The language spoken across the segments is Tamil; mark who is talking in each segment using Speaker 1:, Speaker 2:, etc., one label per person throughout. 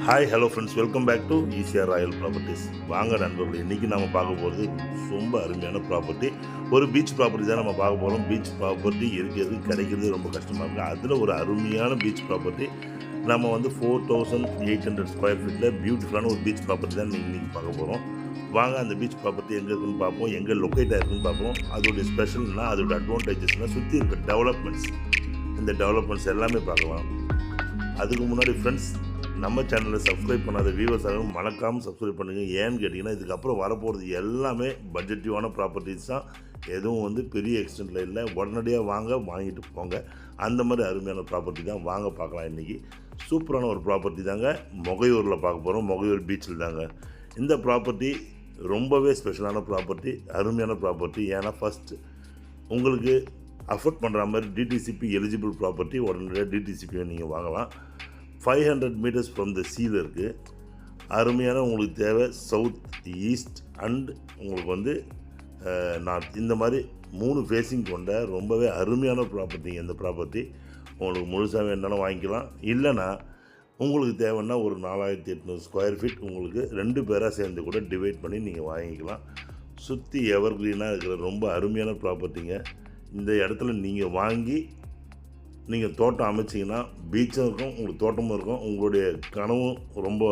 Speaker 1: Hi hello friends, welcome back to ECR Royal Properties. வாங்க நண்பர்கள், இன்றைக்கி நம்ம பார்க்க போகிறது ரொம்ப அருமையான ப்ராப்பர்ட்டி. ஒரு பீச் ப்ராப்பர்ட்டி தான் நம்ம பார்க்க போகிறோம். பீச் ப்ராப்பர்ட்டி இருக்கிறது கிடைக்கிறது ரொம்ப கஷ்டமாக இருக்குது. அதில் ஒரு அருமையான பீச் ப்ராப்பர்ட்டி நம்ம வந்து 4800 ஸ்கொயர் ஃபீட்டில் பியூட்டிஃபுல்லான ஒரு பீச் ப்ராப்பர்ட்டி தான் இன்றைக்கி பார்க்க போகிறோம். வாங்க அந்த பீச் ப்ராப்பர்ட்டி எங்கே இருக்குன்னு பார்ப்போம், எங்கே லொக்கேட் ஆகிருக்குன்னு பார்ப்போம். அதோடைய ஸ்பெஷல்னால் அதோட அட்வான்டேஜஸ்னால் சுற்றி இருக்க டெவலப்மெண்ட்ஸ், இந்த டெவலப்மெண்ட்ஸ் எல்லாமே பார்க்கலாம். அதுக்கு முன்னாடி ஃப்ரெண்ட்ஸ், நம்ம சேனலில் சப்ஸ்கிரைப் பண்ணாத வியூவர்ஸாக மறக்காமல் சப்ஸ்கிரைப் பண்ணுங்கள். ஏன்னு கேட்டிங்கன்னா, இதுக்கப்புறம் வரப்போகிறது எல்லாமே பட்ஜெட்டிவான ப்ராப்பர்ட்டிஸ் தான். எதுவும் வந்து பெரிய எக்ஸ்டென்ட்டில் இல்லை. உடனடியாக வாங்கிட்டு போங்க. அந்த மாதிரி அருமையான ப்ராப்பர்ட்டி தான். வாங்க பார்க்கலாம். இன்றைக்கி சூப்பரான ஒரு ப்ராப்பர்ட்டி தாங்க மொகையூரில் பார்க்க போகிறோம். மொகையூர் பீச்சில் தாங்க இந்த ப்ராப்பர்ட்டி. ரொம்பவே ஸ்பெஷலான ப்ராப்பர்ட்டி, அருமையான ப்ராப்பர்ட்டி. ஏன்னா ஃபஸ்ட்டு உங்களுக்கு அஃபோர்ட் பண்ணுற மாதிரி டிடிசிபி எலிஜிபிள் ப்ராப்பர்ட்டி. உடனடியாக டிடிசிபியை நீங்கள் வாங்கலாம். 500 மீட்டர்ஸ் ஃப்ரம் த சீல இருக்குது. அருமையான உங்களுக்கு தேவை சவுத், ஈஸ்ட் அண்ட் உங்களுக்கு வந்து நார்த், இந்த மாதிரி 3 ஃபேஸிங் கொண்ட ரொம்பவே அருமையான ப்ராப்பர்ட்டிங்க இந்த ப்ராப்பர்ட்டி. உங்களுக்கு முழுசாக வேணாலும் வாங்கிக்கலாம். இல்லைனா உங்களுக்கு தேவைன்னா ஒரு 4800 ஸ்கொயர் ஃபீட் உங்களுக்கு 2 பேராக சேர்ந்து கூட டிவைட் பண்ணி நீங்கள் வாங்கிக்கலாம். சுற்றி எவர் க்ரீனாக இருக்கிற ரொம்ப அருமையான ப்ராப்பர்ட்டிங்க. இந்த இடத்துல நீங்கள் வாங்கி நீங்கள் தோட்டம் அமைச்சிங்கன்னா பீச்சும் இருக்கும், உங்களுக்கு தோட்டமும் இருக்கும், உங்களுடைய கனவும் ரொம்ப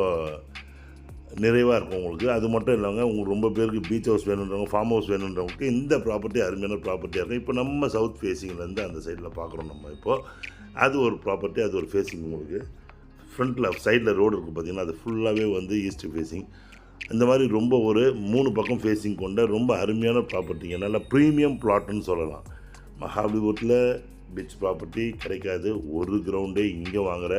Speaker 1: நிறைவாக இருக்கும் உங்களுக்கு. அது மட்டும் இல்லைங்க, உங்களுக்கு ரொம்ப பேருக்கு பீச் ஹவுஸ் வேணுன்றவங்க, ஃபார்ம் ஹவுஸ் வேணுன்றவங்களுக்கு இந்த ப்ராப்பர்ட்டி அருமையான ப்ராப்பர்ட்டியாக இருக்கும். இப்போ நம்ம சவுத் ஃபேஸிங்லேருந்து அந்த சைடில் பார்க்குறோம் நம்ம இப்போது. அது ஒரு ப்ராப்பர்ட்டி, அது ஒரு ஃபேஸிங். உங்களுக்கு ஃப்ரண்ட்டில் சைடில் ரோடு இருக்குது பார்த்திங்கன்னா, அது ஃபுல்லாகவே வந்து ஈஸ்ட் ஃபேஸிங். இந்த மாதிரி ரொம்ப ஒரு 3 பக்கம் ஃபேஸிங் கொண்ட ரொம்ப அருமையான ப்ராப்பர்ட்டிங்க. நல்லா ப்ரீமியம் பிளாட்டுன்னு சொல்லலாம். மகாபலிபுரத்தில் பீச் ப்ராப்பர்ட்டி கிடைக்காது. ஒரு கிரவுண்டே இங்கே வாங்குகிற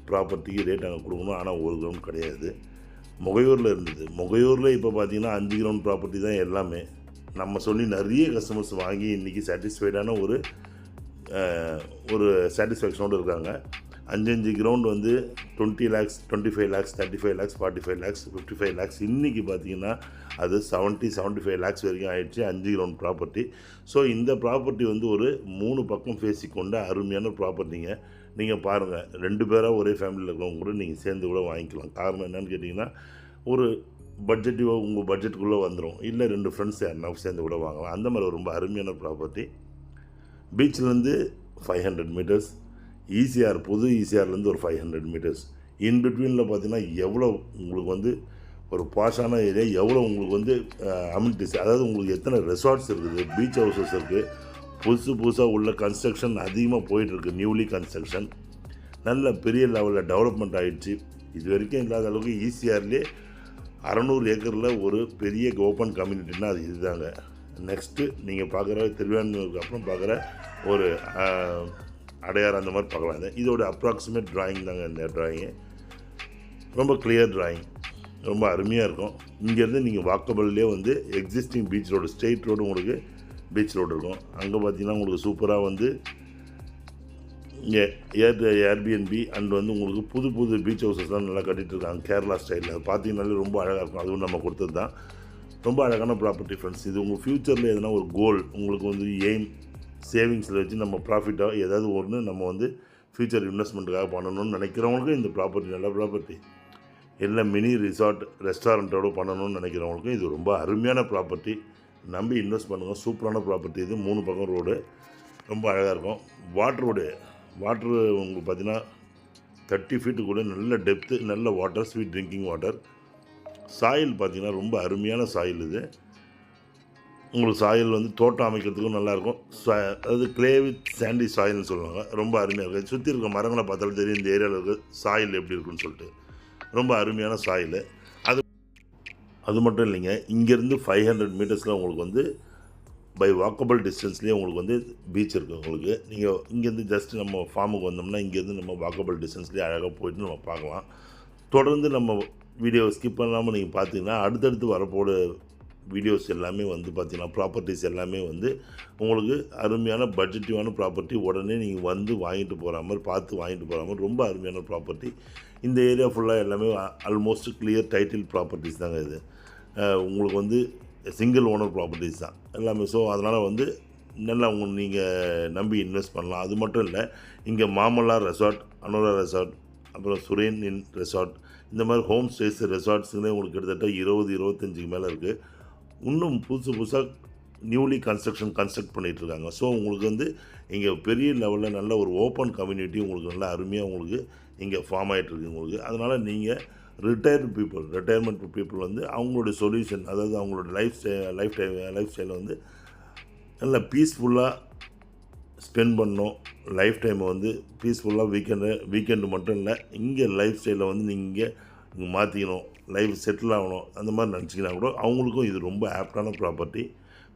Speaker 1: ப்ராப்பர்ட்டிக்கு ரேட் அங்கே கொடுக்கணும். ஆனால் ஒரு கிரவுண்ட் கிடையாது. மொகையூரில் இருந்தது. மொகையூரில் இப்போ பார்த்திங்கன்னா 5 கிரவுண்ட் ப்ராப்பர்ட்டி தான் எல்லாமே. நம்ம சொல்லி நிறைய கஸ்டமர்ஸ் வாங்கி இன்றைக்கி சாட்டிஸ்ஃபைடான ஒரு சாட்டிஸ்ஃபேக்ஷனோடு இருக்காங்க. 5 கிரவுண்ட் வந்து 20 lakhs, 25 lakhs, 35 lakhs, 45 lakhs, 55 lakhs. இன்றைக்கி பார்த்திங்கன்னா அது 75 lakhs வரைக்கும் ஆகிடுச்சு 5 கிரவுண்ட் ப்ராப்பர்ட்டி. ஸோ இந்த ப்ராப்பர்ட்டி வந்து ஒரு 3 பக்கம் ஃபேஸி கொண்ட அருமையான ப்ராப்பர்ட்டிங்க. நீங்கள் பாருங்கள், 2 பேராக ஒரே ஃபேமிலியில் இருக்கிறவங்க கூட நீங்கள் சேர்ந்து கூட வாங்கிக்கலாம். காரணம் என்னென்னு கேட்டிங்கன்னா, ஒரு பட்ஜெட்டிவாக உங்கள் பட்ஜெட்டுக்குள்ளே வந்துடும். இல்லை 2 ஃப்ரெண்ட்ஸ் யாருன்னா சேர்ந்து கூட வாங்கலாம். அந்த மாதிரி ரொம்ப அருமையான ப்ராப்பர்ட்டி. பீச்சிலேருந்து 500 மீட்டர்ஸ், ஈசிஆர் புது ஈசிஆர்லேருந்து ஒரு 500 மீட்டர்ஸ். இன்பிட்வீனில் பார்த்தீங்கன்னா எவ்வளோ உங்களுக்கு வந்து ஒரு பாஷான ஏரியா, எவ்வளோ உங்களுக்கு வந்து அம்யூனிட்டிஸ், அதாவது உங்களுக்கு எத்தனை ரெசார்ட்ஸ் இருக்குது, பீச் ஹவுசஸ் இருக்குது. புதுசாக உள்ள கன்ஸ்ட்ரக்ஷன் அதிகமாக போயிட்டுருக்கு. நியூலி கன்ஸ்ட்ரக்ஷன் நல்ல பெரிய லெவலில் டெவலப்மெண்ட் ஆகிடுச்சு. இது வரைக்கும் இல்லாத அளவுக்கு ஈசிஆர்லேயே 600 ஏக்கரில் ஒரு பெரிய ஓப்பன் கம்யூனிட்டின்னா அது இதுதாங்க. நெக்ஸ்ட்டு நீங்கள் பார்க்குற திருவான்மையூருக்கு அப்புறம் பார்க்குற ஒரு அடையார், அந்த மாதிரி பார்க்கலாம். இதோட அப்ராக்சிமேட் ட்ராயிங் தாங்க இந்த ட்ராயிங்கு. ரொம்ப கிளியர் ட்ராயிங், ரொம்ப அருமையாக இருக்கும். இங்கேருந்து நீங்கள் வாக்கபிள்லேயே வந்து existing beach road, straight road உங்களுக்கு பீச் ரோடு இருக்கும். அங்கே பார்த்தீங்கன்னா உங்களுக்கு சூப்பராக வந்து ஏர்பிஎன்பி அண்ட் வந்து உங்களுக்கு புது பீச் ஹவுசஸ்லாம் நல்லா கட்டிகிட்ருக்காங்க கேரளா ஸ்டைலில். அது பார்த்தீங்கன்னாலே ரொம்ப அழகாக இருக்கும். அதுவும் நம்ம கொடுத்தது தான். ரொம்ப அழகான ப்ராப்பர்ட்டி ஃப்ரெண்ட்ஸ். இது உங்கள் ஃப்யூச்சரில் எதனா ஒரு கோல் உங்களுக்கு வந்து எய்ம் சேவிங்ஸில் வச்சு நம்ம ப்ராஃபிட்டாக ஏதாவது ஒன்று நம்ம வந்து ஃப்யூச்சர் இன்வெஸ்ட்மெண்ட்டுக்காக பண்ணணும்னு நினைக்கிறவங்களுக்கு இந்த ப்ராப்பர்ட்டி நல்ல ப்ராப்பர்ட்டி. இல்லை மினி ரிசார்ட் ரெஸ்டாரண்ட்டோடு பண்ணணும்னு நினைக்கிறவங்களுக்கும் இது ரொம்ப அருமையான ப்ராப்பர்ட்டி. நம்பி இன்வெஸ்ட் பண்ணுங்கள். சூப்பரான ப்ராப்பர்ட்டி இது. 3 பக்கம் ரோடு, ரொம்ப அழகாக இருக்கும். வாட்ரு உங்களுக்கு பார்த்தீங்கன்னா 30 ஃபீட்டு கூட நல்ல டெப்த்து, நல்ல water, sweet drinking water. Soil பார்த்திங்கன்னா ரொம்ப அருமையான சாயில் இது. உங்களுக்கு சாயில் வந்து தோட்டம் அமைக்கிறதுக்கும் நல்லாயிருக்கும். அதாவது கிளே வித் சாண்டி சாயில்னு சொல்லுவாங்க. ரொம்ப அருமையாக இருக்குது. சுற்றி இருக்க மரங்களை பார்த்தாலும் தெரியும் இந்த ஏரியாவில் இருக்க சாயில் எப்படி இருக்குன்னு சொல்லிட்டு. ரொம்ப அருமையான சாயில். அது மட்டும் இல்லைங்க, இங்கேருந்து 500 மீட்டர்ஸில் உங்களுக்கு வந்து பை வாக்கபிள் டிஸ்டன்ஸ்லேயே உங்களுக்கு வந்து பீச் இருக்குது. உங்களுக்கு நீங்கள் இங்கேருந்து ஜஸ்ட் நம்ம ஃபார்முக்கு வந்தோம்னா இங்கேருந்து நம்ம வாக்கபிள் டிஸ்டன்ஸ்லேயே அழகாக போய்ட்டு நம்ம பார்க்கலாம். தொடர்ந்து நம்ம வீடியோவை ஸ்கிப் பண்ணாமல் நீங்கள் பார்த்தீங்கன்னா அடுத்தடுத்து வரப்போட வீடியோஸ் எல்லாமே வந்து பார்த்திங்கன்னா ப்ராப்பர்ட்டிஸ் எல்லாமே வந்து உங்களுக்கு அருமையான பட்ஜெட்டிவான ப்ராப்பர்ட்டி. உடனே நீங்கள் வந்து வாங்கிட்டு போகிற மாதிரி, பார்த்து வாங்கிட்டு போகிற மாதிரி ரொம்ப அருமையான ப்ராப்பர்ட்டி. இந்த ஏரியா ஃபுல்லாக எல்லாமே ஆல்மோஸ்ட் கிளியர் டைட்டில் ப்ராப்பர்ட்டிஸ் தாங்க இது. உங்களுக்கு வந்து சிங்கிள் ஓனர் ப்ராப்பர்ட்டிஸ் தான் எல்லாமே. ஸோ அதனால் வந்து நல்லா நீங்கள் நம்பி இன்வெஸ்ட் பண்ணலாம். அது மட்டும் இல்லை, இங்கே மாமல்லா ரெசார்ட், அனோரா ரெசார்ட், அப்புறம் சுரேன் இன் ரெசார்ட், இந்த மாதிரி ஹோம் ஸ்டேஸ், ரெசார்ட்ஸுன்னே உங்களுக்கு கிட்டத்தட்ட 20, 25க்கு மேலே இருக்குது. இன்னும் புதுசாக நியூலி கன்ஸ்ட்ரக்ட் பண்ணிகிட்ருக்காங்க. ஸோ உங்களுக்கு வந்து இங்கே பெரிய லெவலில் நல்ல ஒரு ஓப்பன் கம்யூனிட்டி உங்களுக்கு நல்லா அருமையாக உங்களுக்கு இங்கே ஃபார்ம் ஆகிட்டுருக்கு உங்களுக்கு. அதனால் நீங்கள் ரிட்டையர்மெண்ட் பீப்புள் வந்து அவங்களுடைய சொல்யூஷன், அதாவது அவங்களோட லைஃப் ஸ்டைலை வந்து நல்லா பீஸ்ஃபுல்லாக ஸ்பெண்ட் பண்ணணும். லைஃப் டைமை வந்து பீஸ்ஃபுல்லாக வீக்கெண்டு மட்டும் இல்லை, இங்கே லைஃப் ஸ்டைலை வந்து நீங்கள் இங்கே மாற்றிக்கணும், லைஃப் செட்டில் ஆகணும், அந்த மாதிரி நினச்சிங்கன்னா கூட அவங்களுக்கும் இது ரொம்ப ஆப்டான ப்ராப்பர்ட்டி.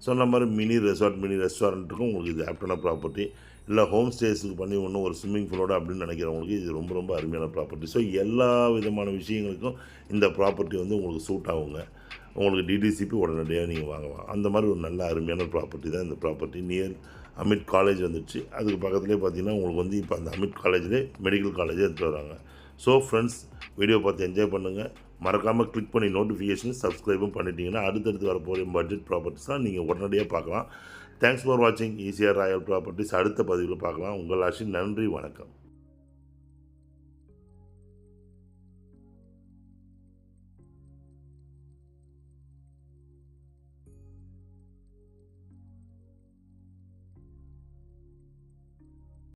Speaker 1: சொன்ன மாதிரி மினி ரெஸ்டாரண்ட்டுக்கும் உங்களுக்கு இது ஆப்டான ப்ராப்பர்ட்டி. இல்லை ஹோம் ஸ்டேஸுக்கு பண்ணி ஒன்றும் ஒரு ஸ்விம்மிங் பூலோட அப்படின்னு நினைக்கிறவங்களுக்கு இது ரொம்ப ரொம்ப அருமையான ப்ராப்பர்ட்டி. ஸோ எல்லா விதமான விஷயங்களுக்கும் இந்த ப்ராப்பர்ட்டி வந்து உங்களுக்கு சூட் ஆகுங்க. உங்களுக்கு டிடிசிபி உடனடியாக நீங்கள் வாங்கலாம். அந்த மாதிரி ஒரு நல்ல அருமையான ப்ராப்பர்ட்டி தான் இந்த ப்ராப்பர்ட்டி. நியர் அமிட் காலேஜ் வந்துடுச்சு. அதுக்கு பக்கத்துலேயே பார்த்தீங்கன்னா உங்களுக்கு வந்து இப்போ அந்த அமிட் காலேஜ்லேயே மெடிக்கல் காலேஜே எடுத்துகிட்டு வராங்க. ஸோ ஃப்ரெண்ட்ஸ், வீடியோ பார்த்து என்ஜாய் பண்ணுங்கள். மறக்காமல் கிளிக் பண்ணி நோட்டிஃபிகேஷன் சப்ஸ்கிரைபும் பண்ணிட்டீங்கன்னா அடுத்தடுத்து வரப்போகிற பட்ஜெட் ப்ராப்பர்ட்டிஸ்லாம் நீங்கள் உடனடியாக பார்க்கலாம். தேங்க்ஸ் ஃபார் வாட்சிங் ஈசிஆர் ராயல் ப்ராப்பர்ட்டிஸ். அடுத்த பதிவில் பார்க்கலாம். உங்கள் ஆஷின். நன்றி, வணக்கம்.